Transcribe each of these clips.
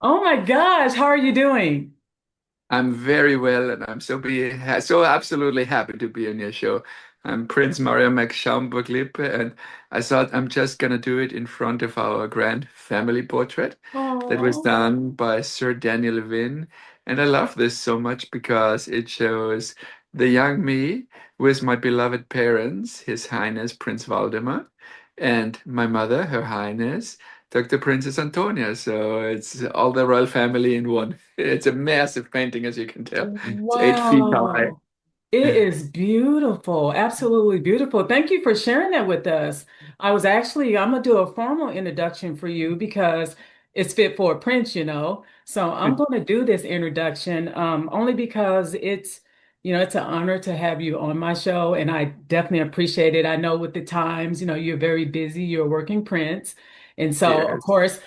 Oh my gosh, how are you doing? I'm very well, and I'm so absolutely happy to be on your show. I'm Prince Mario Max Schaumburg Lippe, and I thought I'm just gonna do it in front of our grand family portrait that was Oh, done by Sir Daniel Wynne. And I love this so much because it shows the young me with my beloved parents, His Highness Prince Waldemar, and my mother, Her Highness Dr. Princess Antonia. So it's all the royal family in one. It's a massive painting, as you can tell. It's 8 feet high. wow. It is beautiful, absolutely beautiful. Thank you for sharing that with us. I'm gonna do a formal introduction for you because it's fit for a prince, you know. So I'm gonna do this introduction only because it's an honor to have you on my show, and I definitely appreciate it. I know with the times, you're very busy, you're a working prince. And so, of Yes. course,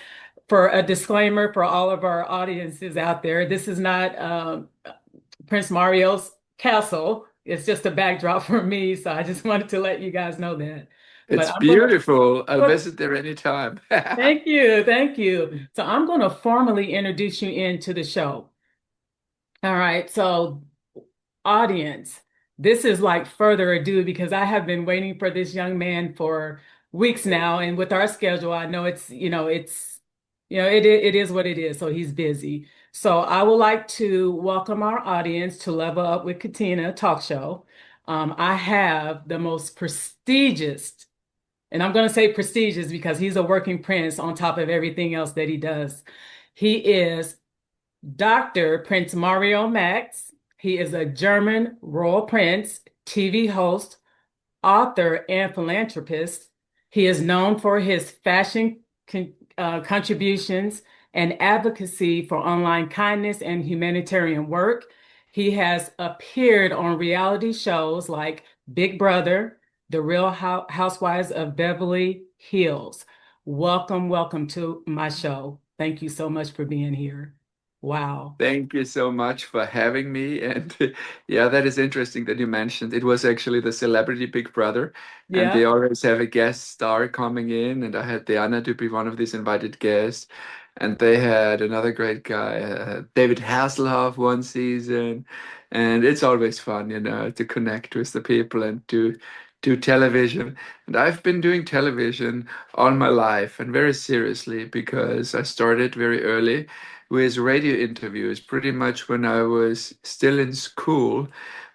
for a disclaimer for all of our audiences out there, this is not Prince Mario's castle. It's just a backdrop for me. So I just wanted to let you guys know that. But It's I'm gonna, beautiful. I'll but visit there anytime. thank you, thank you. So I'm gonna formally introduce you into the show. All right, so audience, this is like further ado because I have been waiting for this young man for weeks now, and with our schedule, I know it is what it is. So he's busy. So I would like to welcome our audience to Level Up with Katina talk show. I have the most prestigious, and I'm going to say prestigious because he's a working prince on top of everything else that he does. He is Dr. Prince Mario Max. He is a German royal prince, TV host, author, and philanthropist. He is known for his contributions and advocacy for online kindness and humanitarian work. He has appeared on reality shows like Big Brother, The Real Housewives of Beverly Hills. Welcome, welcome to my show. Thank you so much for being here. Wow. Thank you so much for having me. And yeah, that is interesting that you mentioned it was actually the celebrity Big Brother, and they Yeah. always have a guest star coming in. And I had the honor to be one of these invited guests. And they had another great guy, David Hasselhoff, one season. And it's always fun, to connect with the people and to do television. And I've been doing television all my life and very seriously because I started very early with radio interviews pretty much when I was still in school.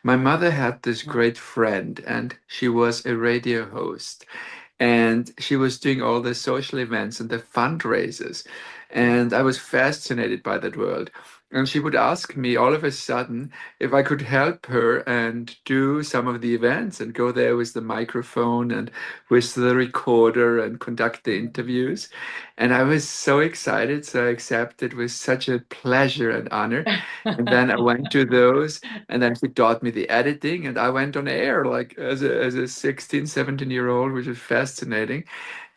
My mother had this great friend, and she was a radio host. And she was doing all the social events and the fundraisers. And I was fascinated by that world. And she would ask me all of a sudden if I could help her and do some of the events and go there with the microphone and with the recorder and conduct the interviews. And I was so excited, so I accepted with such a pleasure and honor. And then I went to those, and then she taught me the editing, and I went on air like as a 16, 17-year old, which is fascinating.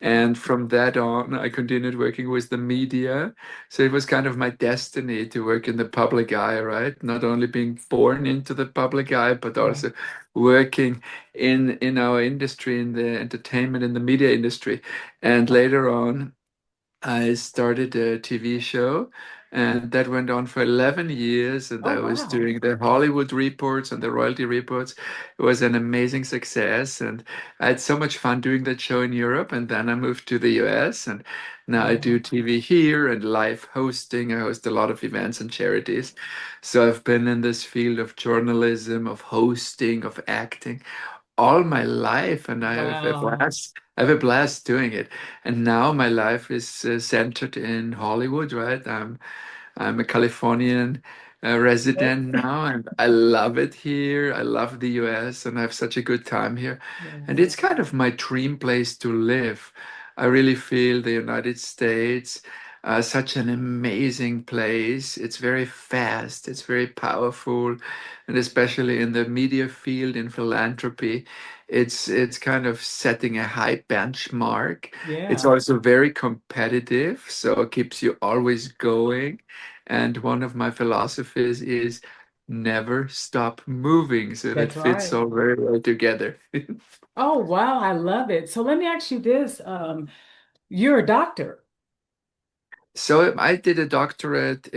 And from that on, I continued working with the media. So it was kind of my destiny to work in the public eye, right? Not only being born into the public eye, but Yeah. also working in our industry, in the entertainment, in the media industry. And later on, I started a TV show, and that went on for 11 years. And Oh, I was wow. doing the Hollywood reports and the royalty reports. It was an amazing success, and I had so much fun doing that show in Europe. And then I moved to the US, and now I Yeah. do TV here and live hosting. I host a lot of events and charities. So I've been in this field of journalism, of hosting, of acting all my life, and I have a Wow. blast. I have a blast doing it. And now my life is centered in Hollywood, right? I'm a Californian Yes. resident now, and I love it here. I love the US, and I have such a good time here. And Yes. it's kind of my dream place to live. I really feel the United States. Such an amazing place. It's very fast, it's very powerful, and especially in the media field, in philanthropy, it's kind of setting a high benchmark. It's Yeah, also very competitive, so it keeps you always going. And one of my philosophies is never stop moving. So that that's fits right. all very well together. Oh, wow. I love it. So let me ask you this. You're a doctor. So I did a doctorate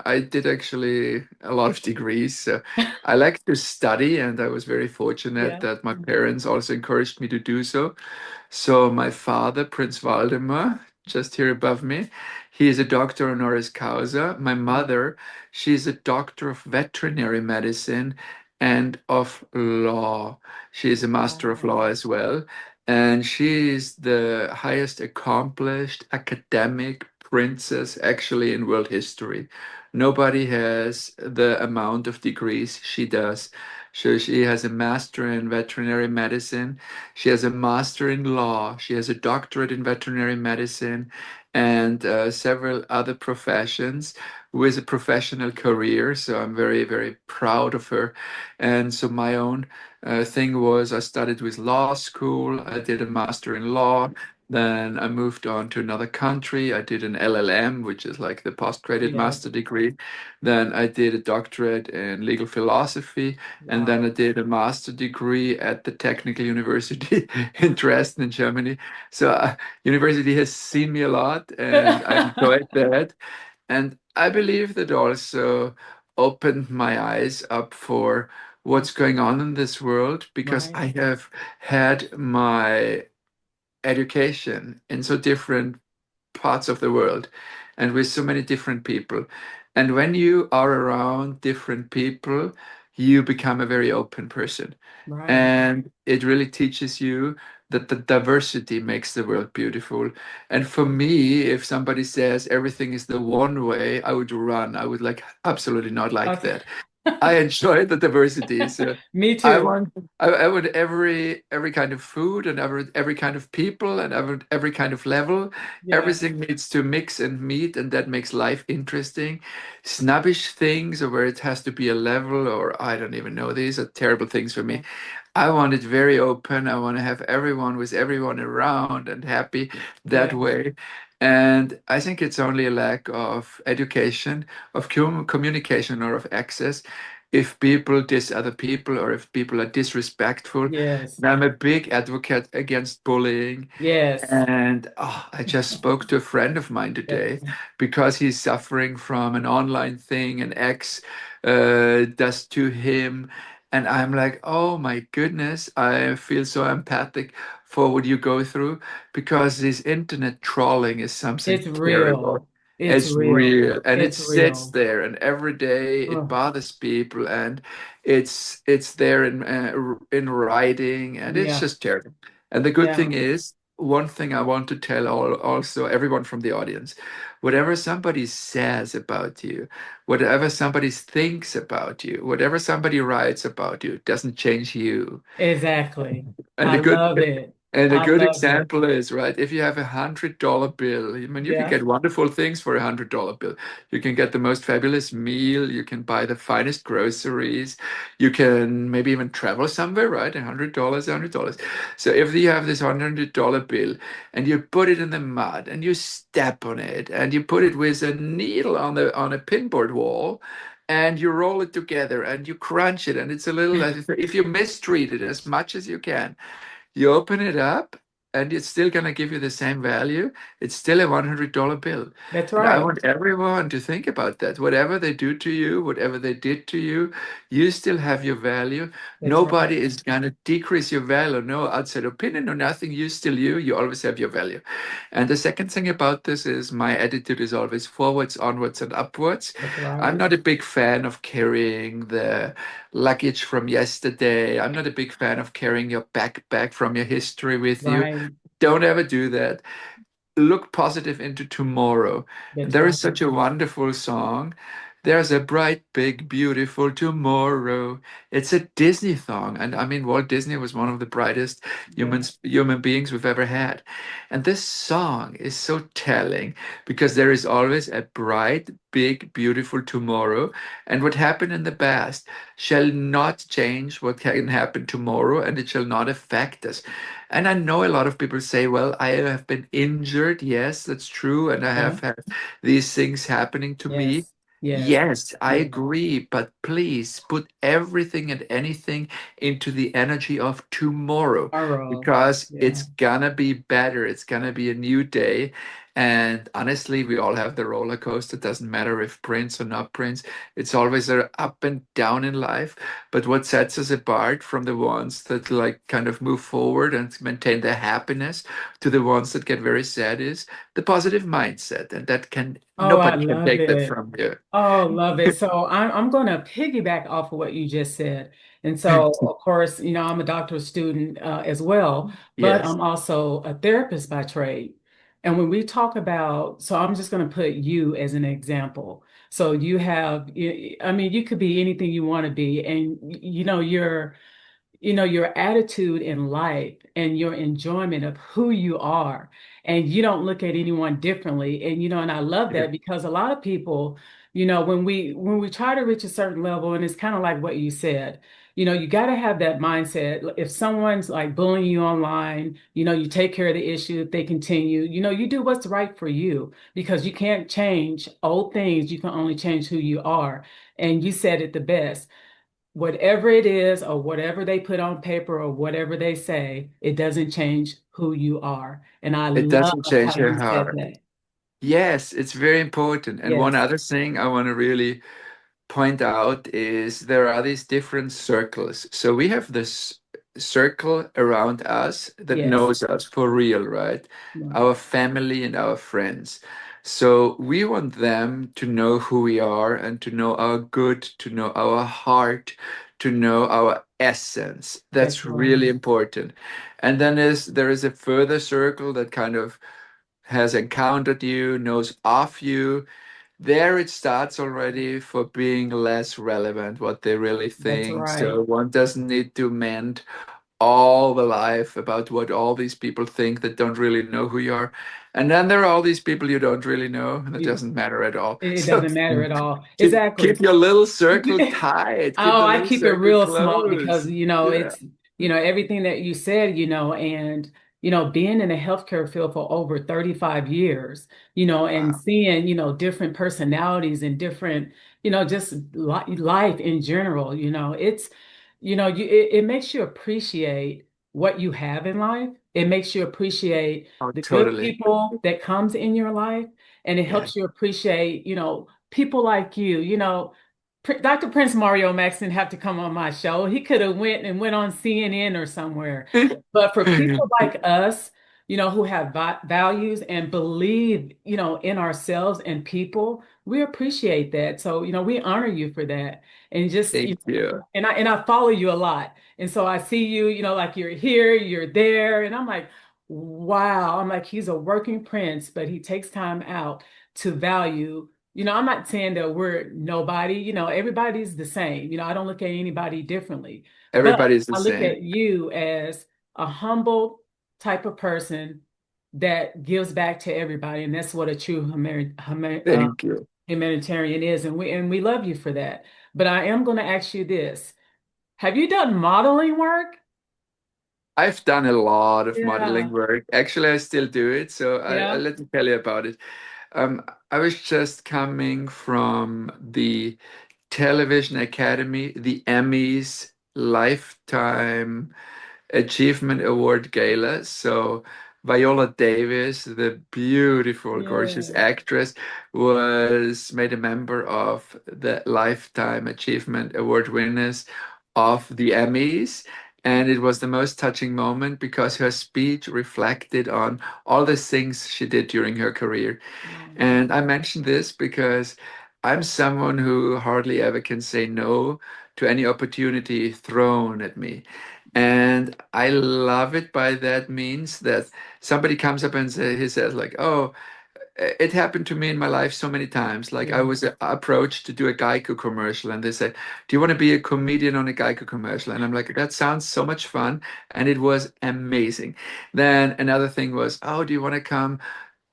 I did actually a lot of degrees. So I like to study, and I was very fortunate Yeah. that my parents also encouraged me to do so. So my father, Prince Waldemar, just here above me, he is a doctor honoris causa. My Wow. mother, she's a doctor of veterinary medicine and of law. She is a master of law Wow. as well. And she is the highest accomplished academic princess actually in world history. Nobody has the amount of degrees she does. So she has a master in veterinary medicine. She has a master in law. She has a doctorate in veterinary medicine and several other professions with a professional career. So I'm very, very proud of her. And so my own thing was I studied with law school. I did a master in law. Then I moved on to another country. I did an LLM, which is like the postgraduate Yes. master degree. Then I did a doctorate in legal philosophy. And then Wow. I did a master degree at the Technical University in Dresden, in Germany. So university has seen me a lot, and I enjoyed that. And I believe that also opened my eyes up for what's going on in this world because Right. I have had my education in so different parts of the world and with so many different people. And when you are around different people, you become a very open person. Right. And it really teaches you that the diversity makes the world beautiful. And for me, if somebody says everything is the one way, I would run. I would like absolutely not like Okay. that. I enjoy the diversity. So Me I too. want I would every kind of food and every kind of people and every kind of level. Yeah. Everything needs to mix and meet, and that makes life interesting. Snobbish things or where it has to be a level or I don't even know. These are terrible things for me. Yeah. I want it very open. I want to have everyone with everyone around and happy that Yeah. way. And I think it's only a lack of education, of communication, or of access. If people diss other people or if people are disrespectful, Yes. and I'm a big advocate against bullying. Yes. And I just spoke to a friend of mine today Yes. because he's suffering from an online thing an ex does to him. And I'm like, oh my goodness, I feel so empathic for what you go through because this internet trolling is something It's terrible. real. It's It's real. real and it It's sits real. there, and every day it Oh, bothers people, and it's there in writing, and it's yeah. just terrible. And the good Yeah. thing is, one thing I want to tell also everyone from the audience, whatever somebody says about you, whatever somebody thinks about you, whatever somebody writes about you, doesn't change you. Exactly. And I a good love it. and a I good love it. example is, right, if you have $100 bill, I mean, you can Yeah. get wonderful things for $100 bill. You can get the most fabulous meal, you can buy the finest groceries, you can maybe even travel somewhere, right? $100, $100. So if you have this $100 bill and you put it in the mud and you step on it and you put it with a needle on the on a pinboard wall, and you roll it together and you crunch it, and it's a little, if you mistreat it as much as you can, you open it up and it's still going to give you the same value. It's still a $100 bill. That's And I right. want everyone to think about that. Whatever they do to you, whatever they did to you, you still have your value. That's right. Nobody is going to decrease your value, no outside opinion or nothing. You still you. You always have your value. And the second thing about this is my attitude is always forwards, onwards, and upwards. That's I'm right. not a big fan of carrying the luggage from yesterday. I'm not a big fan of carrying your backpack from your history with you. Right. Don't ever do that. Look positive into tomorrow. And That's there right. is such a wonderful song. There's a bright, big, beautiful tomorrow. It's a Disney song. And I mean, Walt Disney was one of the brightest Yeah. human beings we've ever had. And this song is so telling because there is always a bright, big, beautiful tomorrow. And what happened in the past shall not change what can happen tomorrow, and it shall not affect us. And I know a lot of people say, well, I have been injured. Yes, that's true. And I Yeah. have had these things happening to me. Yes. Yes. Yes, I Yeah. agree. But please put everything and anything into the energy of tomorrow Thorough. because it's Yeah. gonna be better. It's gonna be a new day. And honestly, we all have the roller coaster. It doesn't matter if Prince or not Prince. It's always a up and down in life. But what sets us apart from the ones that like kind of move forward and maintain their happiness to the ones that get very sad is the positive mindset. And that can Oh, I nobody can love take that it. from you. Oh, love it. So I'm going to piggyback off of what you just said. And so, of course, I'm a doctoral student as well, but Yes, I'm also a therapist by trade. And when we talk about, so I'm just going to put you as an example. So you have, I mean, you could be anything you want to be, and your attitude in life and your enjoyment of who you are, and you don't look at anyone differently. And I love that because a lot of people, when we try to reach a certain level, and it's kind of like what you said, you got to have that mindset. If someone's like bullying you online, you take care of the issue. If they continue, you do what's right for you, because you can't change old things. You can only change who you are. And you said it the best: whatever it is, or whatever they put on paper, or whatever they say, it doesn't change who you are. And I it love doesn't change how your you said heart. that. Yes, it's very important. And one Yes, other thing I want to really point out is there are these different circles. So we have this circle around us that yes, knows us for real, right? right, Our family and our friends. So we want them to know who we are and to know our good, to know our heart, to know our essence. that's That's really right. important. And then there is a further circle that kind of has encountered you, knows of you. There it starts already for being less relevant what they really That's think. So right. one doesn't need to mend all the life about what all these people think that don't really know who you are. And then there are all these people you don't really know, and it You, doesn't matter at all. it So doesn't matter at all. keep Exactly. your little circle tight, keep Oh, the I little keep it circle real small because, close. Yeah. it's, everything that you said, and, being in the healthcare field for over 35 years, and Wow. seeing, different personalities and different, just li life in general, it makes you appreciate what you have in life. It makes you appreciate Oh, the good totally. people that comes in your life, and it Yeah. helps you appreciate, people like you, Dr. Prince Mario Max didn't have to come on my show. He could have went on CNN or somewhere. But for people like us, who have values and believe, in ourselves and people, we appreciate that. So, we honor you for that. And just, Thank you. and I follow you a lot. And so I see you, like you're here, you're there, and I'm like, wow. I'm like, he's a working prince, but he takes time out to value. I'm not saying that we're nobody, everybody's the same. I don't look at anybody differently, but Everybody's the I look same. at you as a humble type of person that gives back to everybody. And that's what a true Thank you. humanitarian is. And we love you for that. But I am going to ask you this. Have you done modeling work? I've done a lot of modeling Yeah. work. Actually, I still do it, so I Yeah. let me tell you about it. I was just coming from the Television Academy, the Emmys Lifetime Achievement Award Gala. So Viola Davis, the beautiful, gorgeous Yeah. actress, was made a member of the Lifetime Achievement Award winners of the Emmys. And it was the most touching moment because her speech reflected on all the things she did during her career. Oh, And I mention this because I'm someone who hardly ever can say no to any opportunity thrown at me. And I love it by that means that somebody comes up and he says like, "Oh, it happened to me in my life so many times. Like I yeah. was approached to do a Geico commercial, and they said, 'Do you want to be a comedian on a Geico commercial?' And I'm like, 'That sounds so much fun,' and it was amazing. Then another thing was, 'Oh, do you want to come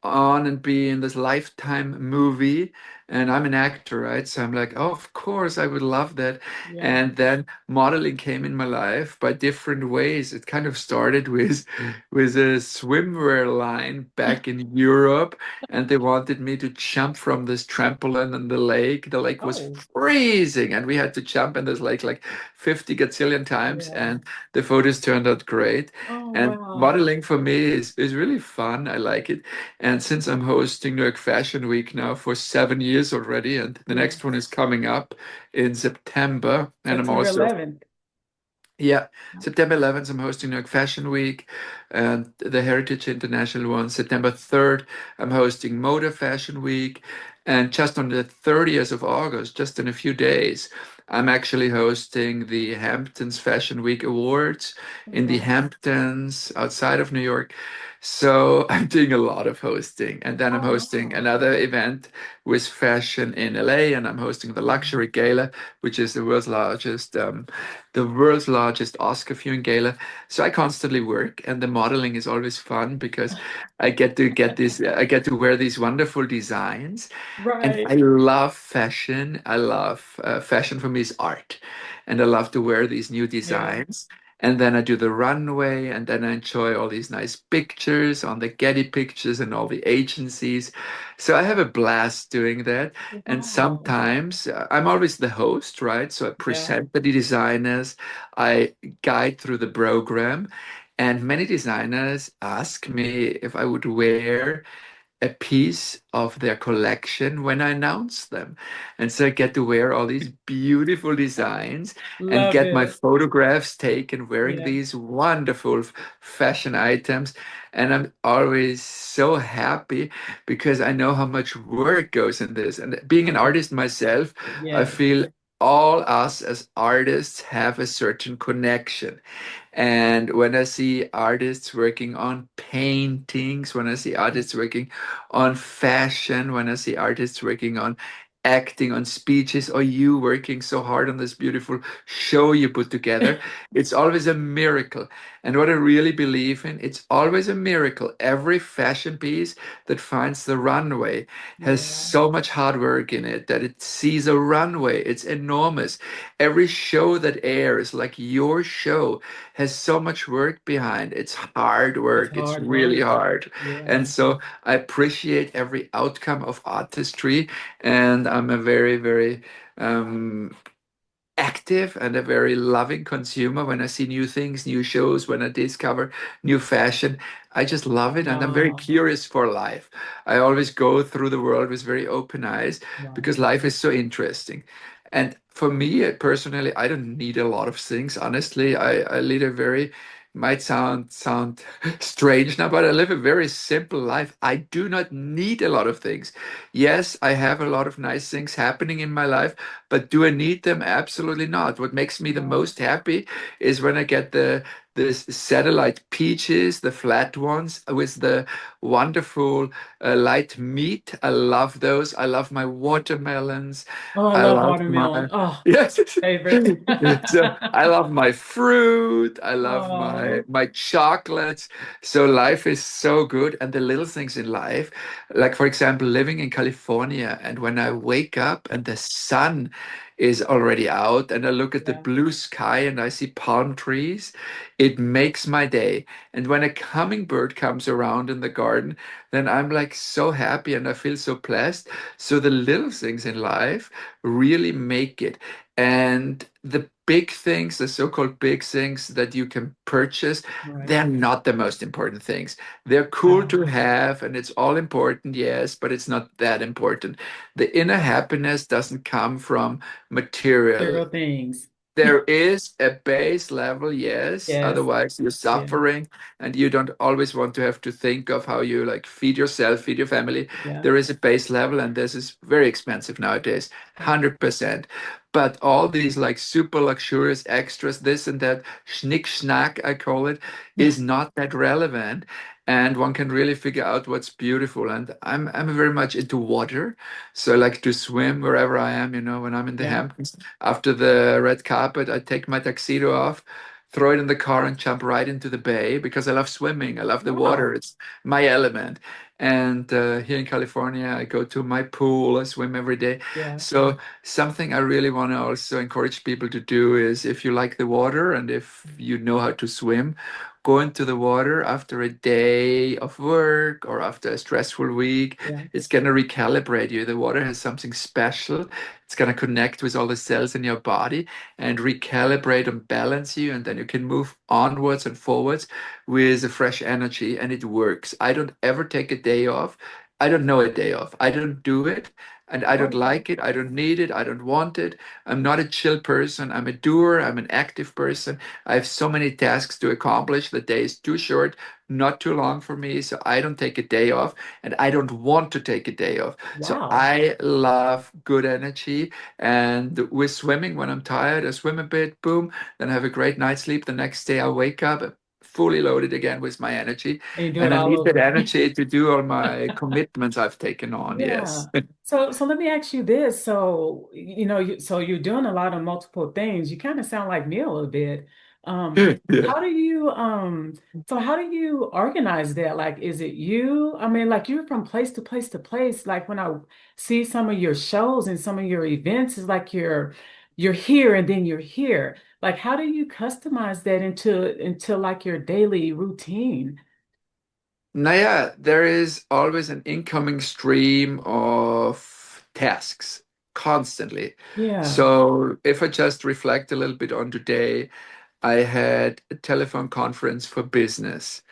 on and be in this Lifetime movie?' and I'm an actor, right? So I'm like, oh, of course, I would love that. Yeah. And then modeling came in my life by different ways. It kind of started with a swimwear line back in Europe, and they wanted me to jump from this trampoline in the lake. The lake was Oh, freezing, and we had to jump in this lake like 50 gazillion times, yeah. and the photos turned out great. Oh, And wow. modeling for me is really fun. I like it. And since I'm hosting New York Fashion Week now for 7 years already, and the next one Yes. is coming up in September, and I'm September also 11th. yeah, September 11th, I'm hosting New York Fashion Week and the Heritage International one. September 3rd, I'm hosting Motor Fashion Week. And just on the 30th of August, just in a few days, I'm actually hosting the Hamptons Fashion Week Awards Oh, in the wow. Hamptons outside of New York. So I'm doing a lot of hosting. And then I'm Oh, hosting wow. another event with fashion in LA, and I'm hosting the Wow. Luxury Gala, which is the world's largest Oscar viewing gala. So I constantly work, and the modeling is always fun because I get to wear these wonderful designs, and I Right. love fashion. I love fashion for me is art, and I love to wear these new Yeah. designs. And then I do the runway, and then I enjoy all these nice pictures on the Getty Pictures and all the agencies. So I have a blast doing that. And Wow. sometimes I'm always the host, right? So I Yeah. present the designers, I guide through the program, and many designers ask me if I would wear a piece of their collection when I announce them. And so I get to wear all these beautiful designs and Love get my it. photographs taken wearing Yeah. these wonderful fashion items. And I'm always so happy because I know how much work goes in this. And being an artist myself, I Yes. feel all us as artists have a certain connection. And when I see artists working on paintings, when I see artists working on fashion, when I see artists working on acting, on speeches, or you working so hard on this beautiful show you put together, it's always a miracle. And what I really believe in, it's always a miracle. Every fashion piece that finds the runway has Yeah. so much hard work in it that it sees a runway. It's enormous. Every show that airs, like your show, has so much work behind. It's hard It's work. It's hard really work. hard. Yeah. And so I appreciate every outcome of artistry. And I'm a very, very active and a very loving consumer. When I see new things, new shows, when I discover new fashion, I just love it. And I'm very Wow. curious for life. I always go through the world with very open eyes because Wow. life is so interesting. And for me personally, I don't need a lot of things. Honestly, I lead a very might sound strange now, but I live a very simple life. I do not need a lot of things. Yes, I have a lot of nice things happening in my life, but do I need them? Absolutely not. What makes me the Wow. most happy is when I get the satellite peaches, the flat ones with the wonderful light meat. I love those. I love my watermelons. Oh, I I love love watermelon. my Oh, yes. favorite. So I love my fruit. I love Oh, my chocolates. So life is so good, and the little things in life, like for example, living in California, and when I wake up and the sun is already out, and I look at the yeah. blue sky and I see palm trees, it makes my day. And when a hummingbird comes around in the garden, then I'm like so happy and I feel so blessed. So the little things in life really make it. And the big things, the so-called big things that you can purchase, Right. they're not the most important things. They're cool to Wow. have, and it's all important, yes, but it's not that important. The inner happiness doesn't come from material. Material things. There is a base level, yes. Yes. Otherwise, you're Yeah. suffering and you don't always want to have to think of how you like feed yourself, feed your family. Yeah. There is a base level, and this is very expensive nowadays, Yeah. 100%. But all these like super luxurious extras, this and that, schnick schnack, I call it, is not that relevant. And one can really figure out what's beautiful. And I'm very much into water. So I like to swim wherever I am, when I'm in the Yeah. Hamptons. After the red carpet, I take my tuxedo off, throw it in the car, and jump right into the bay because I love swimming. I love the water. Wow. It's my element. And here in California, I go to my pool, I swim every day. Yeah, So something I really want to also encourage people to do is if you like the water and if you know how to swim, go into the water after a day of work or after a stressful week. yeah. It's going to recalibrate you. The water has something special. It's going to connect with all the cells in your body and recalibrate and balance you. And then you can move onwards and forwards with a fresh energy. And it works. I don't ever take a day off. I don't know a day off. I don't do it. And I don't Okay. like it. I don't need it. I don't want it. I'm not a chill person. I'm a doer. I'm an active person. I have so many tasks to accomplish. The day is too short, not too long for me. So I don't take a day off and I don't want to take a day off. So Wow. I love good energy. And with swimming, when I'm tired, I swim a bit, boom, then I have a great night's sleep. The next day I wake up fully loaded again with my energy. And you do it And I all need that over. energy to do all my commitments I've taken on. Yeah. Yes. So let me ask you this. So, so you're doing a lot of multiple things. You kind of sound like me a little bit. Yeah. How do you so how do you organize that? Like, is it you? I mean, like you're from place to place to place. Like when I see some of your shows and some of your events, it's like you're here and then you're here. Like, how do you customize that into like your daily routine? Naja, there is always an incoming stream of tasks constantly. Yeah. So if I just reflect a little bit on today, I had a telephone conference for business.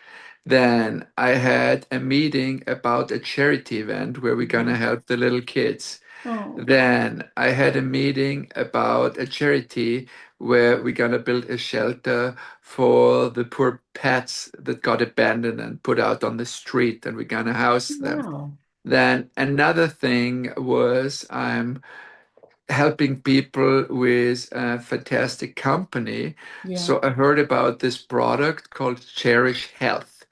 Then I had a meeting about a charity event where we're gonna Mhm. help the little kids. Oh, Then I had a meeting about a charity where we're gonna build a shelter for the poor pets that got abandoned and put out on the street, and we're gonna house them. wow. Then another thing was I'm helping people with a fantastic company. Yeah. So I heard about this product called Cherish Health.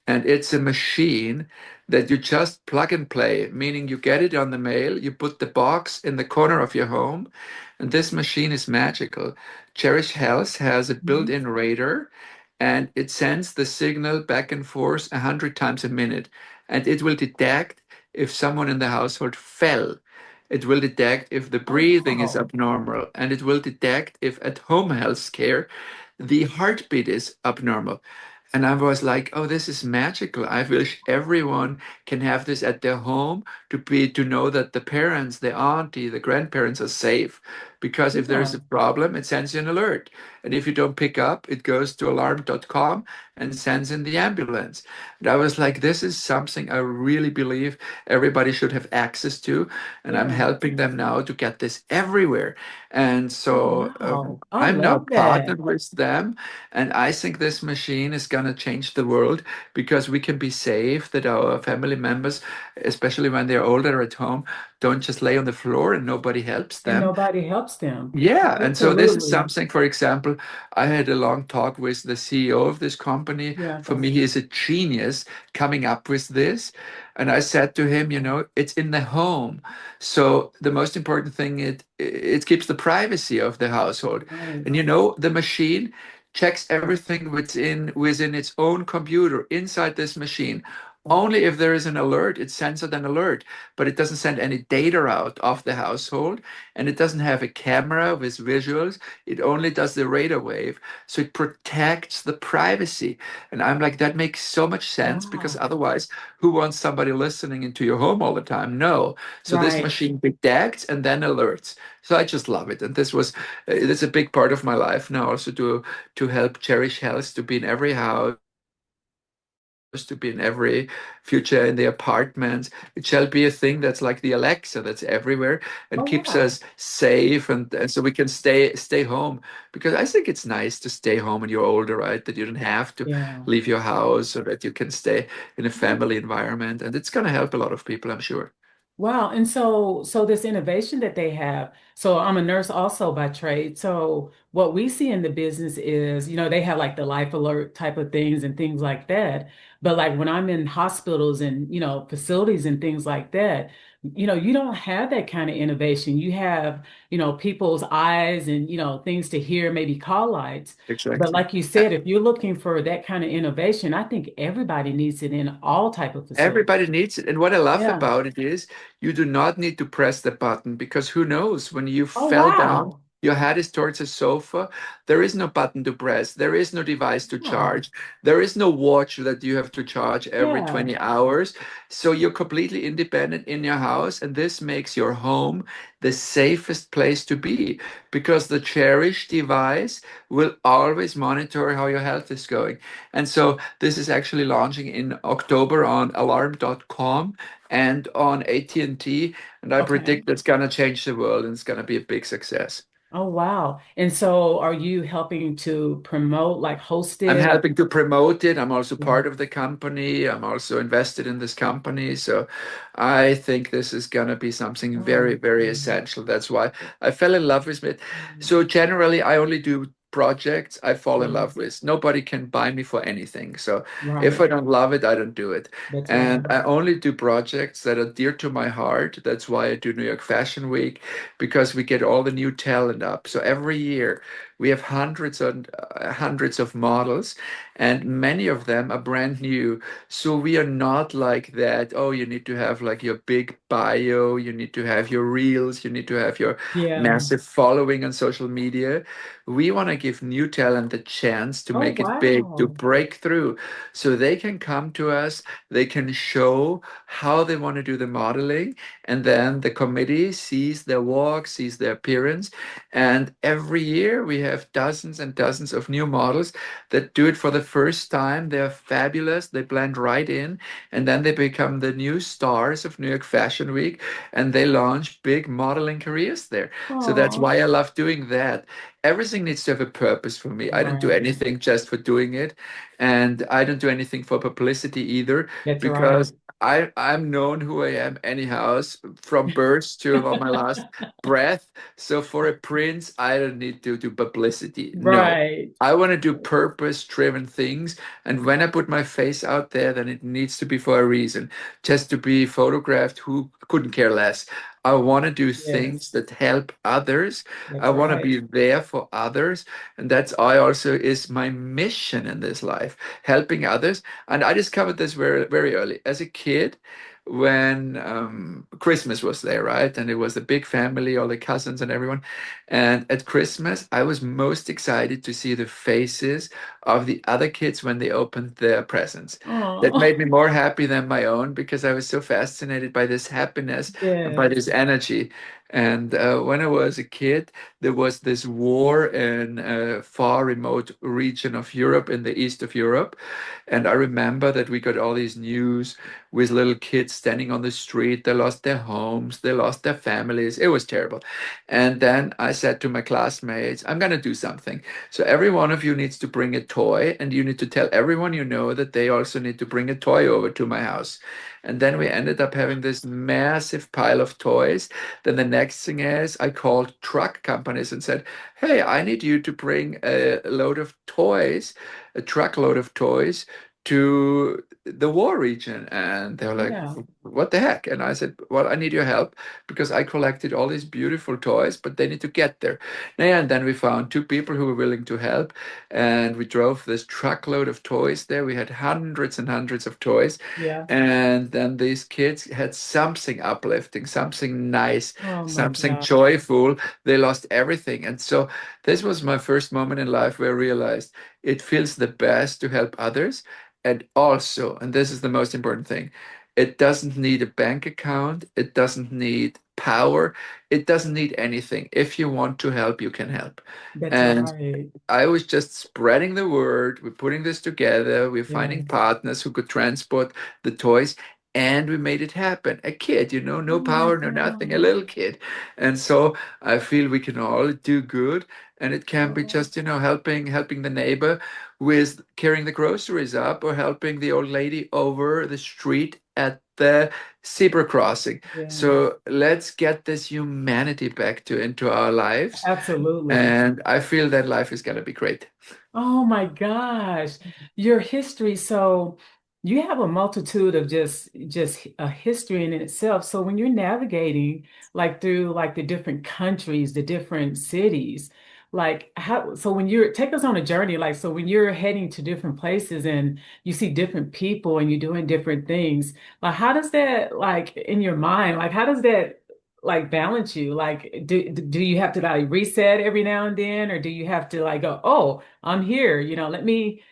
And it's a machine that you just plug and play, meaning you get it on the mail, you put the box in the corner of your home, and this machine is magical. Cherish Health has a Mhm. built-in radar, and it sends the signal back and forth 100 times a minute, and it will detect if someone in the household fell. It will detect if the Oh, breathing is wow. abnormal, and it will detect if at home health care the heartbeat is abnormal. And I was like, oh, this is magical. I wish everyone can have this at their home to know that the parents, the auntie, the grandparents are safe. Because if there's Yeah. a problem, it sends you an alert. And if you don't pick up, it goes to alarm.com and sends in the ambulance. And I was like, this is something I really believe everybody should have access to. And I'm Yeah. helping them now to get this everywhere. And Oh, so wow. I I'm now love that. partnered with them and I think this machine is going to change the world because we can be safe that our family members, especially when they're older at home, don't just lay on the floor and nobody helps And them. nobody helps them. Yeah, and so this is Absolutely. something, for example, I had a long talk with the CEO of this company. Yeah. For me, he is a genius coming up with this. And I said to him, it's in the home. So the most important thing, it keeps the privacy of the household. And Nice. the machine checks everything within its own computer inside this machine. Wow. Only if there is an alert, it sends out an alert, but it doesn't send any data out of the household and it doesn't have a camera with visuals. It only does the radar wave. So it protects the privacy. And I'm like, that makes so much sense because Wow. otherwise, who wants somebody listening into your home all the time? No. So this Right. machine detects and then alerts. So I just love it. And this is a big part of my life now also to help Cherish Health to be in every house to be in every future in the apartments. It shall be a thing that's like the Alexa that's everywhere and Oh, keeps wow. us safe and so we can stay home because I think it's nice to stay home when you're older, right? That you don't have to Yeah. leave your house so that you can stay in a family environment and it's going to help a lot of people, I'm sure. Wow. And so this innovation that they have, so I'm a nurse also by trade. So what we see in the business is, they have like the life alert type of things and things like that. But like when I'm in hospitals and, facilities and things like that, you don't have that kind of innovation. You have, people's eyes and, things to hear, maybe call lights. But Exactly. like you said, if you're looking for that kind of innovation, I think everybody needs it in all type of facilities. Everybody needs it. And what I love Yeah. about it is you do not need to press the button because who knows, when you Oh, fell down, wow. your head is towards a sofa, there is no button to press, there is no device to Oh, charge, there is no watch that you have to charge every yeah. 20 hours. So you're completely independent in your house, and this makes your home the safest place to be because the cherished device will always monitor how your health is going. And so this is actually launching in October on alarm.com and on AT&T, and T, and I Okay. predict it's going to change the world and it's going to be a big success. Oh, wow. And so are you helping to promote, like host I'm it? helping to promote it. I'm also Yeah. part of the company. I'm also invested in this company. So I think this is going to be something very, Oh, very essential. That's why I fell in love with it. So generally, I only do projects I fall in yeah. love with. Nobody can buy me for anything. So if I Right. don't love it, I don't do it. That's And right. I only do projects that are dear to my heart. That's why I do New York Fashion Week, because we get all the new talent up. So every year, we have hundreds and hundreds of models, and many of them are brand new. So we are not like that. Oh, you need to have like your big bio, you need to have your reels, you need to have your Yeah. massive following on social media. We want to give new talent a chance to Oh, make it big, to wow. break through, so they can come to us, they can show how they want to do the modeling, and then the committee sees their walk, sees their appearance, and every year we have dozens and dozens of new models that do it for the first time. They're fabulous. They blend right in, and then they become the new stars of New York Fashion Week, and they launch big modeling careers there. So that's Oh, why I love doing that. Everything needs to have a purpose for me. I don't do right. anything just for doing it, and I don't do anything for publicity either, That's right. because I'm known who I am anyhow, from birth to on my last breath. So for a prince, I don't need to do publicity. No. Right. I want to do purpose-driven things. And when I put my face out there, then it needs to be for a reason. Just to be photographed, who couldn't care less? I want to do things Yes. that help others. I That's want to right. be there for others. And that's I also is my mission in this life, helping others. And I discovered this very, very early. As a kid, when Christmas was there, right? And it was a big family, all the cousins and everyone. And at Christmas, I was most excited to see the faces of the other kids when they opened their presents. That Oh, made me more happy than my own because I was so fascinated by this happiness and by yes. this energy. And when I was a kid, there was this war in a far remote region of Europe, in the east of Europe. And I remember that we got all these news with little kids standing on the street. They lost their homes, they lost their families. It was terrible. And then I said to my classmates, I'm going to do something. So every one of you needs to bring a toy, and you need to tell everyone you know that they also need to bring a toy over to my house. And then we ended up having this massive pile of toys. Then the next thing is I called truck companies and said, hey, I need you to bring a load of toys, a truckload of toys to the war region. And they were like, Yeah. what the heck? And I said, well, I need your help because I collected all these beautiful toys, but they need to get there. And then we found two people who were willing to help, and we drove this truckload of toys there. We had hundreds and hundreds of toys, Yeah. and then these kids had something uplifting, something nice, Oh my something God. joyful. They lost everything. And so this was my first moment in life where I realized it feels the best to help others. And also, and this is the most important thing, it doesn't need a bank account. It doesn't need power. It doesn't need anything. If you want to help, you can help. That's And right. I was just spreading the word. We're putting this together. We're finding Yes. partners who could transport the toys. And we made it happen. A kid, no Oh my power, no nothing, a God. little kid. And so I feel we can all do good. And it can be Oh, just, helping the neighbor with carrying the groceries up, or helping the old lady over the street at the zebra crossing. Yeah, So let's get this humanity back to into our lives. absolutely. And I feel that life is gonna be great. Oh my gosh, your history. So you have a multitude of just a history in itself. So when you're navigating like through like the different countries, the different cities, like how so when you're take us on a journey, like so when you're heading to different places and you see different people and you're doing different things, like how does that like in your mind, like how does that like balance you? Like do you have to like reset every now and then, or do you have to like go, oh, I'm here, let me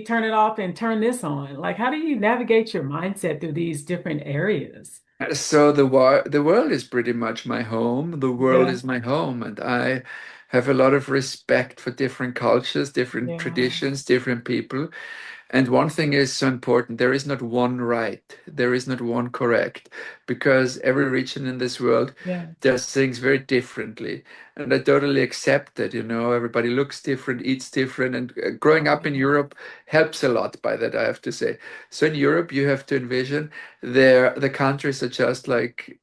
turn it off and turn this on. Like, how do you navigate your mindset through these different areas? So the world is pretty much my home. The world Yeah, is my home, and I have a lot of respect for different cultures, different yeah, traditions, different people. And one thing is so important, there is not one right, there is not one correct, because every region in this world yeah. does things very differently. And I totally accept that, everybody looks different, eats different, and growing up in Oh, Europe helps a lot by that, I have to say. So in Europe, you have to envision the countries are just like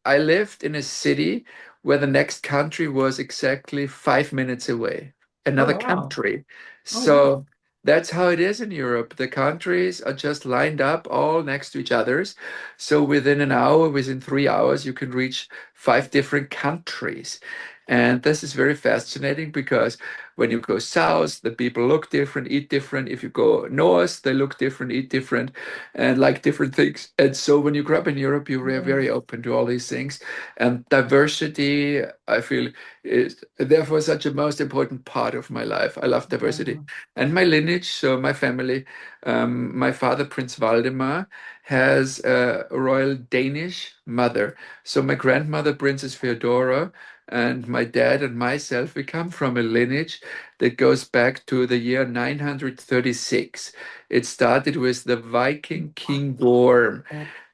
I lived in a city where the next country was exactly 5 minutes away, oh, another wow. country. Oh, wow. So that's how it is in Europe. The countries are just lined up all next to each others. So within an hour, within 3 hours, you can reach five different countries. And this is very fascinating because when you go south, the people look different, eat different. If you go north, they look different, eat different, and like different things. And so when you grow up in Europe, you're Yeah. very open to all these things. And diversity, I feel, is therefore such a most important part of my life. I love diversity. Wow. And my lineage, so my family, my father, Prince Waldemar, has a royal Danish mother. So my grandmother, Princess Feodora, and my dad and myself, we come from a lineage that goes back to the year 936. It started with the Viking King Gorm.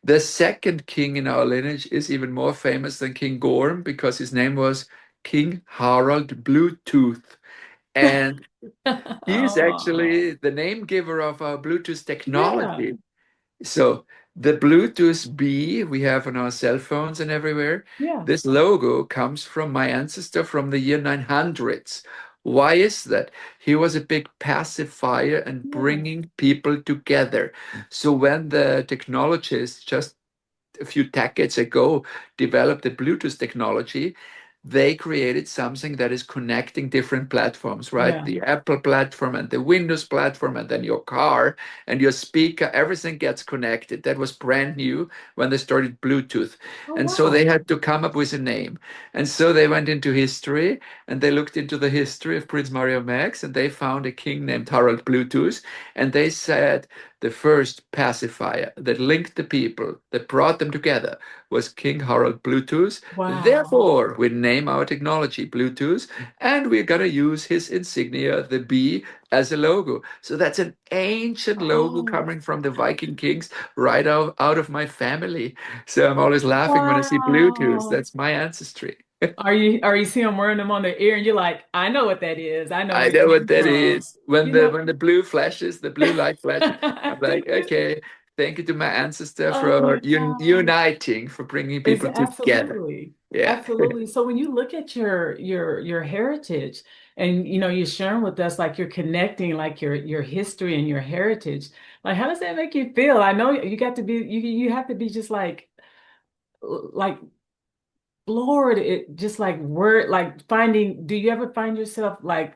The second king in our lineage is even more famous than King Gorm because his name was King Harald Bluetooth. And he is Oh, actually the name giver of our Bluetooth yeah, technology. So the Bluetooth B we have on our cell phones and everywhere, yeah, this logo comes from my ancestor from the year 900s. Why is that? He was a big pacifier and yeah, bringing people together. So when the technologists just a few decades ago developed the Bluetooth technology, they created something that is connecting different platforms, right? yeah. The Apple platform and the Windows platform, and then your car and your speaker, everything gets connected. That was brand new when they started Bluetooth. Oh, And so they wow. had to come up with a name. And so they went into history and they looked into the history of Prince Mario Max and they found a king named Harald Bluetooth. And they said, the first pacifier that linked the people, that brought them together, was King Harald Bluetooth. Wow. Therefore, we name our technology Bluetooth, and we're going to use his insignia, the B, as a logo. So that's an ancient logo Oh, coming from the Viking kings right out of my family. So I'm always laughing when I see Bluetooth. wow. That's my ancestry. Are you seeing them wearing them on their ear and you're like, I know what that is. I know I where it know what came that from. is. When You the know, when the blue flashes, the blue light flashes, I'm like, okay, thank you to my ancestor oh my for God. uniting, for bringing It's people together. absolutely, Yeah. absolutely. So when you look at your heritage and you're sharing with us like you're connecting like your history and your heritage, like how does that make you feel? I know you got to be you have to be just like floored it just like word like finding do you ever find yourself like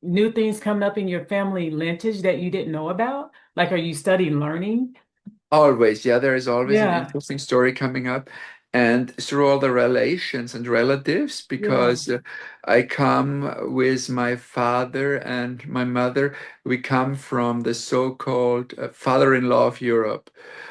new things coming up in your family lineage that you didn't know about? Like are you studying learning? Always, yeah, there is always an Yeah, interesting story coming up. And through all the relations and relatives, yeah. because I come with my father and my mother, we come from the so-called father-in-law of Europe.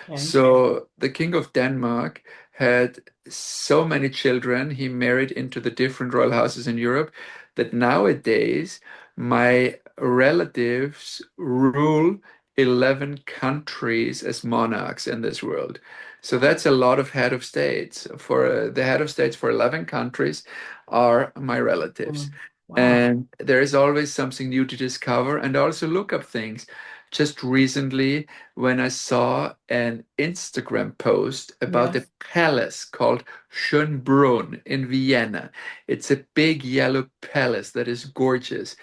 Okay. So the King of Denmark had so many children, he married into the different royal houses in Europe, that nowadays my relatives rule 11 countries as monarchs in this world. So that's a lot of head of states. For the head of states for 11 countries are my relatives. Wow. And there is always something new to discover and also look up things. just recently when I saw an Instagram post about a Yes. palace called Schönbrunn in Vienna. It's a big yellow palace that is gorgeous.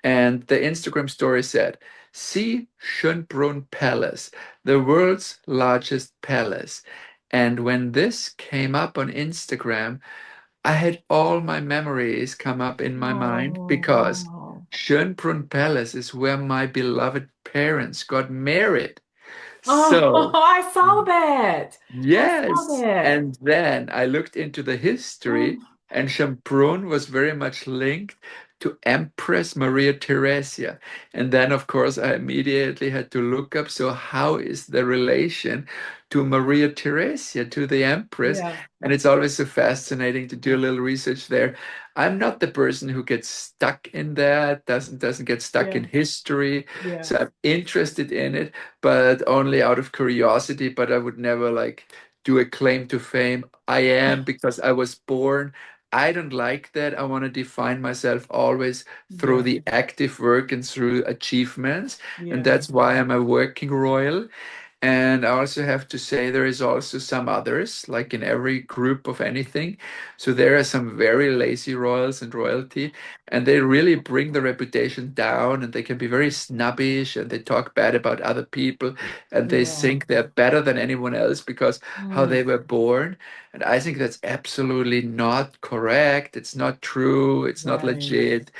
And the Instagram story said, "See Schönbrunn Palace, the world's largest palace." And when this came up on Instagram, I had all my memories come up in my mind Oh, because wow. Schönbrunn Palace is where my beloved parents got married. Oh, So, I saw that. I saw yes. that. And then I looked into the history, Oh, and Schönbrunn was very much linked to Empress Maria Theresia. And then, of course, I immediately had to look up, so how is the relation to Maria Theresia, to the Empress? yeah. And it's always so fascinating to do a little research there. I'm not the person who gets stuck in that, doesn't get stuck Yeah. in history. Yeah. So I'm interested in it, but only out of curiosity. But I would never like do a claim to fame. I am because I was born. I don't like that. I want to define myself always through Yeah. the active work and through achievements. And Yeah. that's why I'm a working royal. And I also have to say there is also some others, like in every group of anything. So there are some very lazy royals and royalty, and they really bring the reputation down, and they can be very snobbish, and they talk bad about other people, and they Yeah. think they're better than anyone else because how Mm, they were born. And I think that's absolutely not correct. It's not true. It's not right. legit.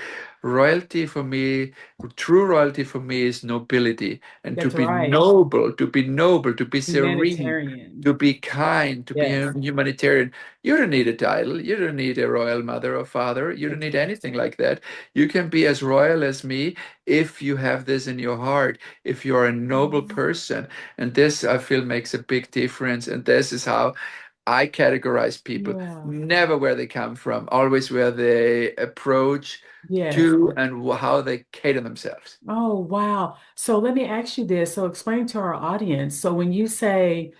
Royalty for me, true royalty for me is nobility and That's right. to be noble, to be serene, Humanitarian. to be kind, to be a Yes. humanitarian. You don't need a title. You don't need a royal mother or father. You don't need anything Exactly. like that. You can be as royal as me if you have this in your heart, if you're a noble person. And this, I feel, makes a big difference. And this is how I categorize people, Yeah. never where they come from, always where they approach Yes. to and how they cater themselves. Oh, wow. So let me ask you this. So explain to our audience. So when you say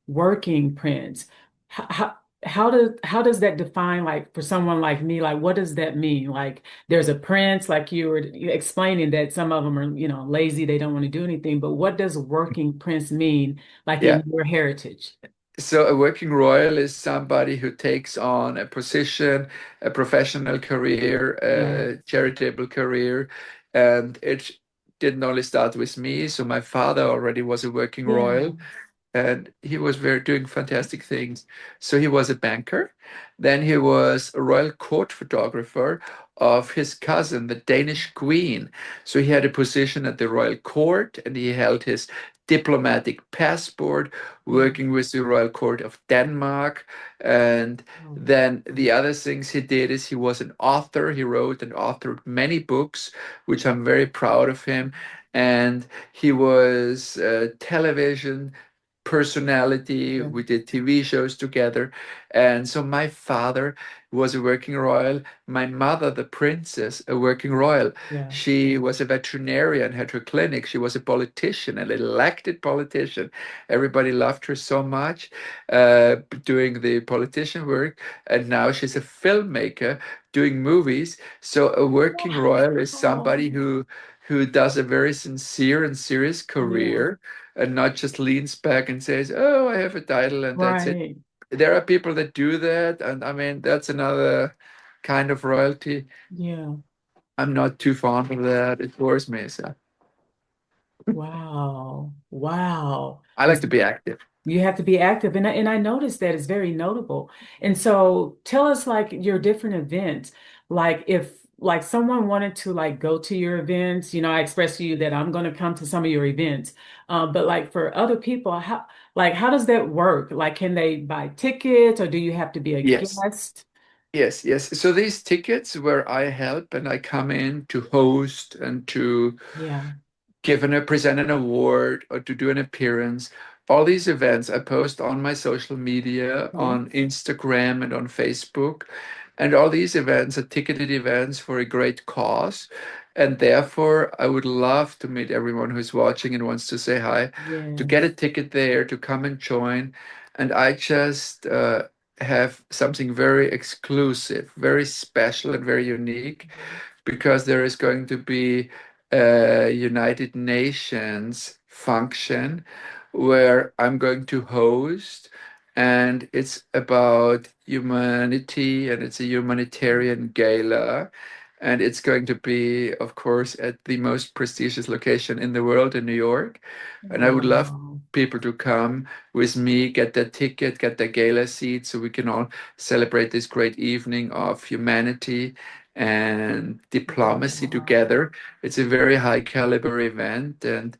working prince, how does that define, like, for someone like me, like what does that mean? Like there's a prince, like you were explaining that some of them are, lazy, they don't want to do anything, but what does working prince mean, like Yeah. in your heritage? So a working royal is somebody who takes on a position, a professional career, Yeah. a charitable career. And it didn't only start with me. So my father already was a working Yeah. royal, and he was very doing fantastic things. So he was a banker, then he was a royal court photographer of his cousin, the Danish queen. So he had a position at the royal court, and he held his diplomatic passport, Yeah. working with the royal court of Denmark. And Oh, then the other things he did is he was an author. He wrote and authored many books, which I'm very proud of him. And he was television personality. yeah. We did TV shows together. And so my father was a working royal. My mother, the princess, a working royal. Yeah. She was a veterinarian, had her clinic. She was a politician, an elected politician. Everybody loved her so much doing the politician work. And now she's a filmmaker doing movies. So a working royal is Wow. somebody who does a very sincere and serious Yeah. career and not just leans back and says, "Oh, I have a title and that's it." Right. There are people that do that, and I mean that's another kind of royalty. Yeah. I'm not too fond of that. It bores me. So Wow. Wow. I like It's to be active. You have to be active. And I noticed that it's very notable. And so tell us, like, your different events. Like if like someone wanted to like go to your events, I expressed to you that I'm going to come to some of your events. But like for other people, how does that work? Like can they buy tickets or do you have to be a Yes, guest? yes. So these tickets where I help and I come in to host and to Yeah. present an award or to do an appearance. All these events I post on my social media, on Yes. Instagram and on Facebook. And all these events are ticketed events for a great cause. And therefore, I would love to meet everyone who's watching and wants to say hi, to get Yes. a ticket there, to come and join. And I just have something very exclusive, very special, and very unique because there is going to be United Nations function where I'm going to host, and it's about humanity and it's a humanitarian gala. And it's going to be, of course, at the most prestigious location in the world in New York. And I would love Wow. people to come with me, get their ticket, get their gala seat, so we can all celebrate this great evening of humanity and diplomacy Wow. together. It's a very high caliber event, and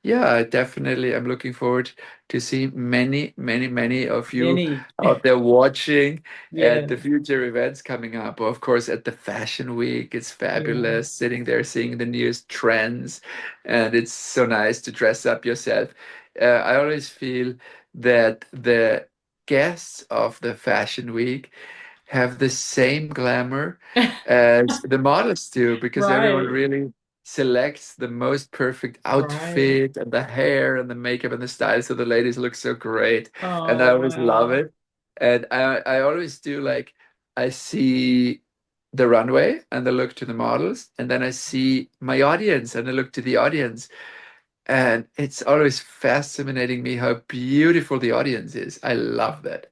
yeah, definitely I'm looking forward to see many, many, many of you Many. out there watching at Yeah. the future events coming up. Of course, at the Fashion Week, it's Yeah. fabulous sitting there seeing the newest trends, and it's so nice to dress up yourself. I always feel that the guests of the Fashion Week have the same glamour as the models do, because everyone Right. really selects the most perfect Right. outfit and the hair and the makeup and the style, so the ladies look so great, and I Oh, always love wow. it. And I always do, like, I see the runway and I look to the models, and then I see my audience and I look to the audience, and it's always fascinating me how beautiful the audience is. I love that.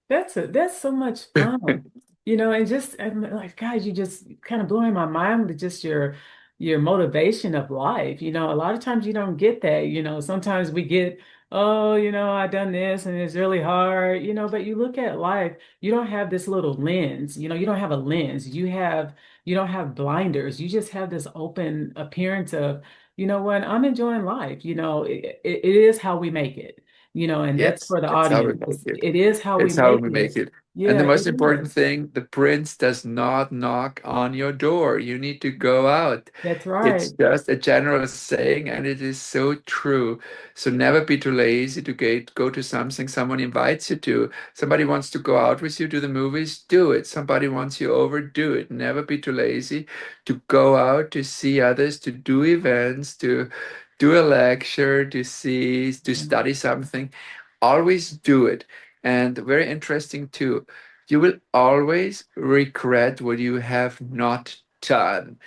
That's so much fun. And just I'm like, guys, you just kind of blowing my mind with just your motivation of life. A lot of times you don't get that. Sometimes we get, oh, I done this and it's really hard, but you look at life, you don't have this little lens, you don't have a lens. You don't have blinders. You just have this open appearance of, what, I'm enjoying life. It is how we make it. And that's Yes, for the it's how we audience. make it. It is how we It's how make we it. make it. And Yeah, the most it important is. thing, the prince does not knock on your door. You need to go out. That's It's right. just a general saying, and it is so true. So never be too lazy to go to something someone invites you to. Somebody wants to go out with you to the movies, do it. Somebody wants you over, do it. Never be too lazy to go out, to see others, to do events, to do a lecture, to study something. Always do it. And very interesting too, you will always regret what you have not done.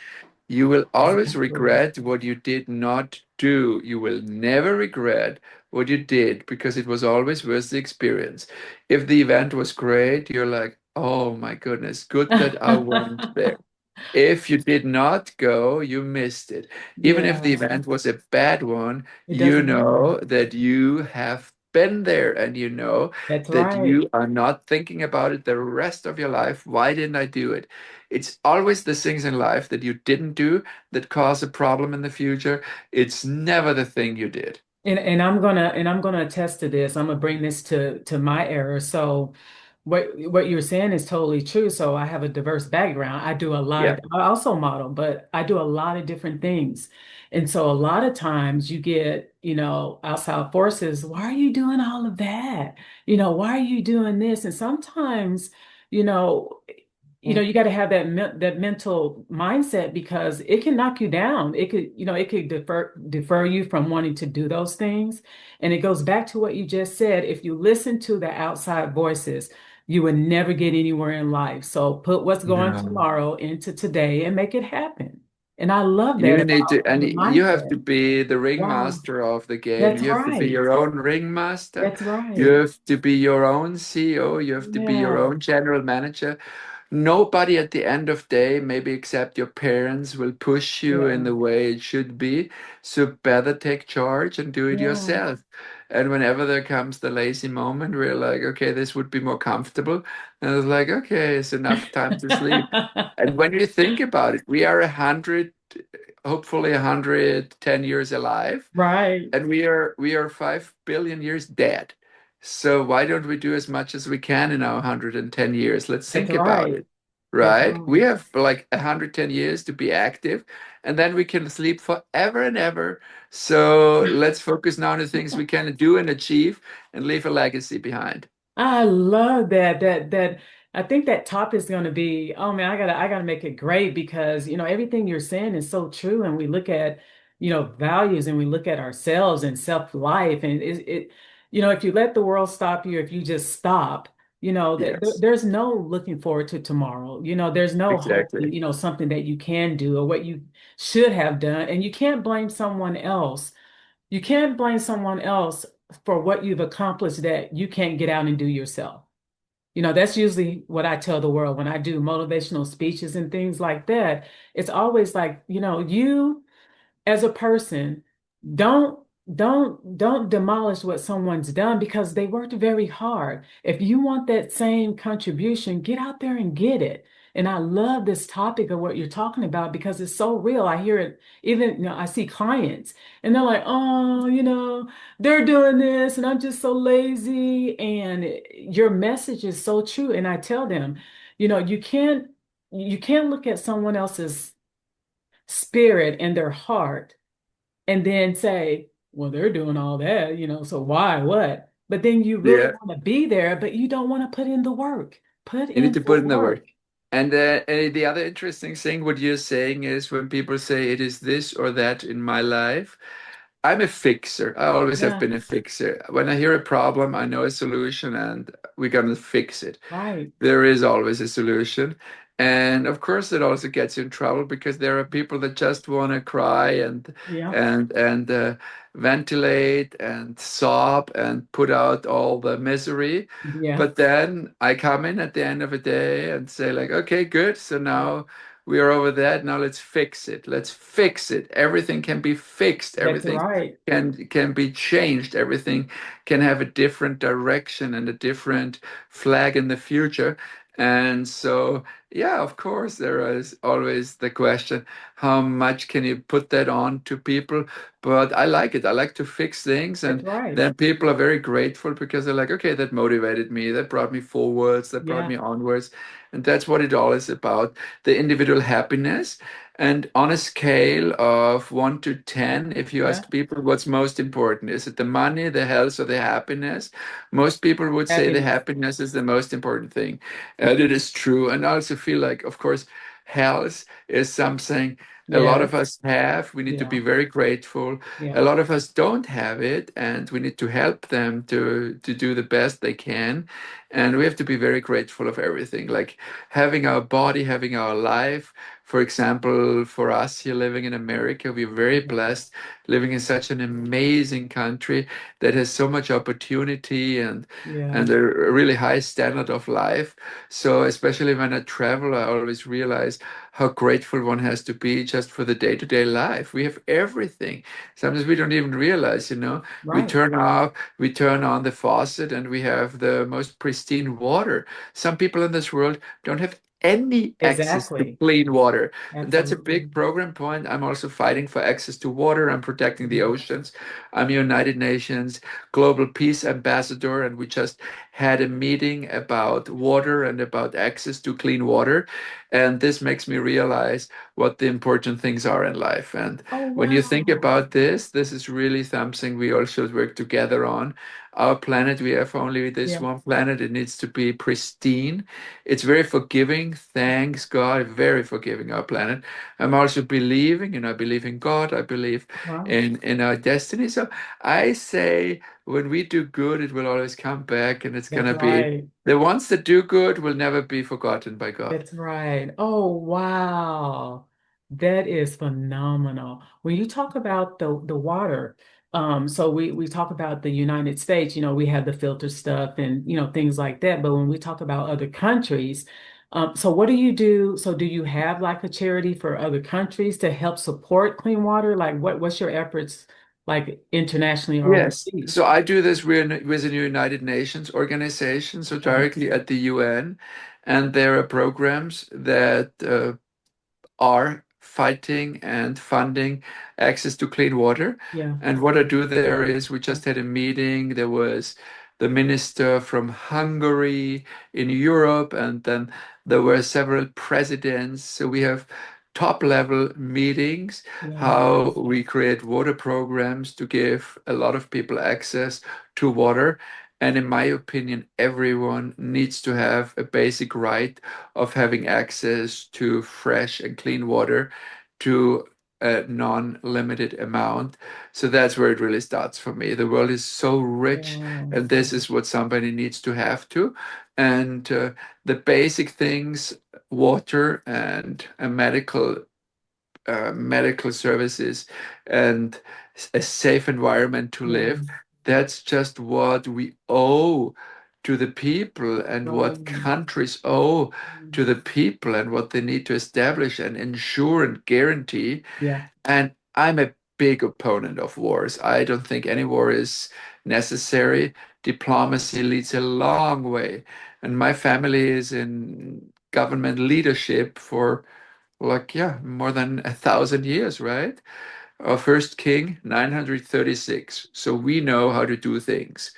You will always Exactly. regret what you did not do. You will never regret what you did, because it was always worth the experience. If the event was great, you're like, oh my goodness, good that I went there. If you did not go, you missed it. Even if the Yeah, event was a bad one, it you doesn't matter. know that you have been there, and you know That's that right. you are not thinking about it the rest of your life. Why didn't I do it? It's always the things in life that you didn't do that cause a problem in the future. It's never the thing you did. And I'm gonna attest to this. I'm gonna bring this to my era. So what you're saying is totally true. So I have a diverse background. I do a lot Yeah. of I also model, but I do a lot of different things. And so a lot of times you get, outside forces, why are you doing all of that? Why are you doing this? And sometimes, you know, you got to have that mental mindset because it can knock you down. It could defer you from wanting to do those things. And it goes back to what you just said. If you listen to the outside voices, you would never get anywhere in life. So put what's going No. tomorrow into today and make it happen. And I love that You need to, about and the you have mindset. to be the Wow, ringmaster of the game. that's You have to be right. your own ringmaster. That's You right. have to be your own CEO. You have to be your Yeah, own general manager. Nobody at the end of day, maybe except your parents, will push you in yeah, the way it should be. So better take charge and do it yeah. yourself. And whenever there comes the lazy moment, we're like, okay, this would be more comfortable. And it's like, okay, it's enough time to sleep. And when you think about it, we are 100, hopefully 110 years alive, Right. and we are 5 billion years dead. So why don't we do as much as we can in our 110 years? Let's That's think about right. it, That's right? We right. have like 110 years to be active, and then we can sleep forever and ever. So let's focus now on the things we can do and achieve and leave a legacy behind. I love that. I think that top is going to be, oh man, I gotta make it great because everything you're saying is so true. And we look at, values and we look at ourselves and self-life. And if you let the world stop you, if you just stop, Yes, there's no looking forward to tomorrow. There's no hoping, exactly. something that you can do or what you should have done. And you can't blame someone else. You can't blame someone else for what you've accomplished that you can't get out and do yourself. That's usually what I tell the world when I do motivational speeches and things like that. It's always like, you as a person, don't don't demolish what someone's done because they worked very hard. If you want that same contribution, get out there and get it. And I love this topic of what you're talking about because it's so real. I hear it even, I see clients and they're like, oh, they're doing this and I'm just so lazy. And your message is so true. And I tell them, you can't look at someone else's spirit and their heart and then say, well, they're doing all that, so why, what? But then you really Yeah. want to be there, but you don't want to put in the work. Put You need in to the put in the work. work. And the other interesting thing, what you're saying is when people say it is this or that in my life, I'm a fixer. I always have Yeah, been a fixer. When I hear a problem, I know a solution and we're gonna fix it. right. There is always a solution. And of course, it also gets you in trouble because there are people that just want to cry Yeah, and ventilate and sob and put out all the misery. yeah, But then I come in at the end of the day and say like, okay, good. So now we are over that. Now let's fix it. Let's fix it. Everything can be fixed. that's Everything right. can be changed. Everything can have a different direction and a different flag in the future. And so, yeah, of course, there is always the question, how much can you put that on to people? But I like it. I like to fix things. That's And right. then people are very grateful because they're like, okay, that motivated me. That brought me forwards. That brought Yeah, me onwards. And that's what it all is about, the individual happiness. And on a scale of 1 to 10, if you yeah. ask people what's most important, is it the money, the health, or the happiness? Most people would say the Happiness. happiness is the most important thing. And it is true. And I also feel like, of course, health is something a lot of Yes. us have. We need to be Yeah, very grateful. yeah, A lot of us don't have it, and we need to help them to do the best they can. And we have to be very grateful of everything, like having our body, having our life. For example, for us here living in America, we're very yeah, blessed living in such an amazing country that has so much opportunity yeah. and a really high standard of life. So especially when I travel, I always realize how grateful one has to be just for the day-to-day life. We have everything. Sometimes we don't even realize, we Right. turn off, we turn on the faucet and we have the most pristine water. Some people in this world don't have any access to Exactly. clean water. And that's a Absolutely. big program point. I'm also fighting for access to water. I'm protecting the Yeah, oceans. I'm United Nations Global Peace Ambassador, and we just had a meeting about water and about access to clean water. And this makes me realize what the important things are in life. And oh, when you think wow. about this is really something we all should work together on. Our planet, we have only this Yeah, one planet. It needs to be pristine. It's very forgiving. Thanks God, very forgiving, our planet. I'm also believing, I believe in God. I believe wow. in our destiny. So I say when we do good, it will always come back, and it's That's gonna be right. the ones that do good will never be forgotten by God. That's right. Oh, wow. That is phenomenal. When you talk about the water, so we talk about the United States, we have the filter stuff and things like that. But when we talk about other countries, so what do you do? So do you have like a charity for other countries to help support clean water? Like what's your efforts like internationally or Yes. overseas? So I do this with a United Nations organization, so Okay. directly at the UN, and there are programs that are fighting and funding access to clean water. Yeah. And what I do there is we just had a meeting. There was the minister from Hungary in Europe, and then there were several presidents. So we have top level meetings, Yeah. how we create water programs to give a lot of people access to water. And in my opinion, everyone needs to have a basic right of having access to fresh and clean water, to a non-limited amount. So that's where it really starts for me. The world is so rich, Wow. and this is what somebody needs to have to. And the basic things, water and a medical services and a safe environment to Yeah. live. That's just what we owe to the people and what Right. countries owe to the people and what they need to establish and ensure and guarantee. Yeah. And I'm a big opponent of wars. I don't think any war is necessary. Diplomacy leads a long way. And my family is in government leadership for like, yeah, more than 1,000 years, right? Our first king, 936. So we know how to do things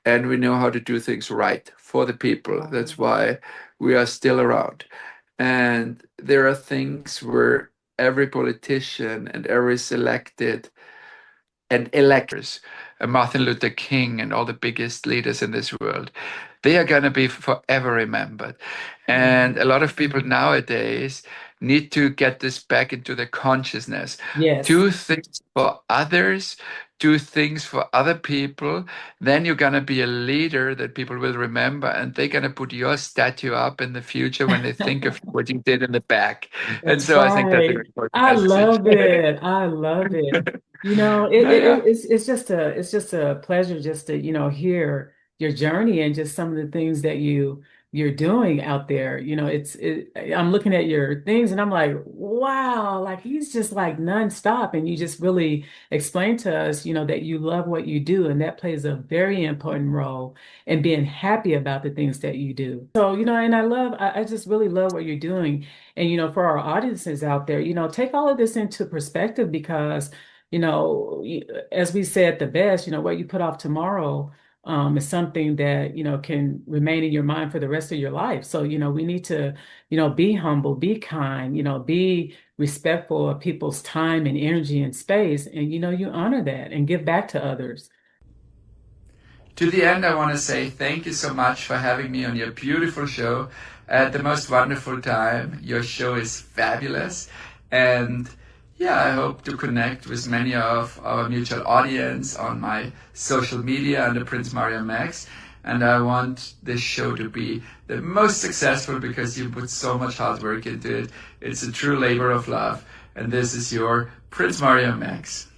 and we know how to do things right for the people. Wow. That's why we are still around. And there are things where every politician and every selected and electors, Martin Luther King and all the biggest leaders in this world, they are going to be forever remembered. And a Mhm. lot of people nowadays need to get this back into their consciousness. Yes. Do things for others, do things for other people. Then you're going to be a leader that people will remember, and they're going to put your statue up in the future when they think of what you did in the back. And That's so I think that's a right. very important I message. love it. I love it. You know, Yeah. it's just a pleasure just to, hear your journey and just some of the things that you're doing out there. I'm looking at your things and I'm like, wow, like he's just like nonstop. And you just really explain to us, that you love what you do, and that plays a very important role in being happy about the things that you do. So, and I just really love what you're doing. And, for our audiences out there, take all of this into perspective because, as we said the best, what you put off tomorrow is something that, can remain in your mind for the rest of your life. So, we need to, be humble, be kind, be respectful of people's time and energy and space. And, you honor that and give back to others. To the end, I want to say thank you so much for having me on your beautiful show. I had the most wonderful time. Your show is fabulous. And yeah, I hope to connect with many of our mutual audience on my social media under Prince Mario Max. And I want this show to be the most successful because you put so much hard work into it. It's a true labor of love. And this is your Prince Mario Max.